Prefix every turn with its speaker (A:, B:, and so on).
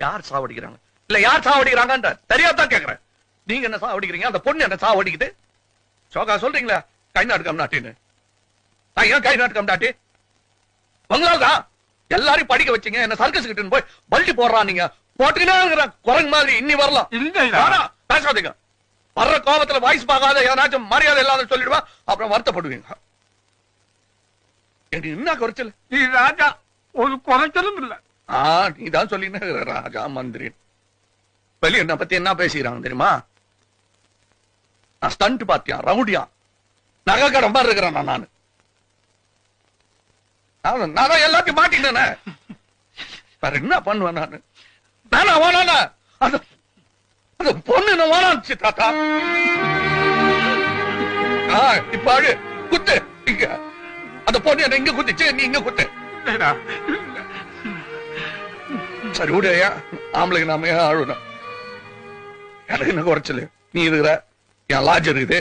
A: யார் சாவடிக்கிறாங்க இல்ல யார் சாவடிக்கிறாங்கன்ற தெரியாதான் கேக்குறேன். நீங்க என்ன சாவடிக்கிறீங்க, அந்த பொண்ணு என்ன சாவடிக்குது? சோகா சொல்றீங்களா கை நாட்டுக்கம் நாட்டின்னு? ஏன் கை நாட்டுக்கம் நாட்டி பங்களாவுக்கா எல்லாரையும் படிக்க வச்சீங்க, என்ன சர்க்கஸ் கிட்ட போய் பல்டி போடுறான். நீங்க போட்டுக்கினா குரங்கு மாதிரி இன்னி வரலாம். பேசாதீங்க. வர்ற கோபத்துல வாய்ஸ் பார்க்காத ஏதாச்சும் மரியாதை இல்லாத சொல்லிடுவா, அப்புறம் வருத்தப்படுவீங்க. என்ன குறைச்சல்?
B: நீ ராஜா ஒரு குறைச்சலும் இல்ல.
A: நீதான் சொல்லின ராஜா மந்திரி. வெளிய என்ன பத்தி என்ன பேசிக்கிறாங்க தெரியுமா? நான் ஸ்டண்ட் பாத்தியா, ரவுடியா, நகை கடை மாதிரி இருக்கிறேன் நானு. நான் தான் எல்லாத்தையும் மாட்டினேன். வேற என்ன பண்ணுவேன் நானு? நானா வேணானா அந்த பொண்ணு என்ன வேணாச்சு தாத்தா. இப்ப அழு குத்து. இங்க அந்த பொண்ணு என்ன இங்க குத்துச்சு, நீ இங்க குத்து. சரி விடையா, ஆம்பளைக்கு நாம அழுணும். எனக்கு என்ன குறைச்சல்? நீ இருக்கிற, என் லாட்ஜ் இருக்குது.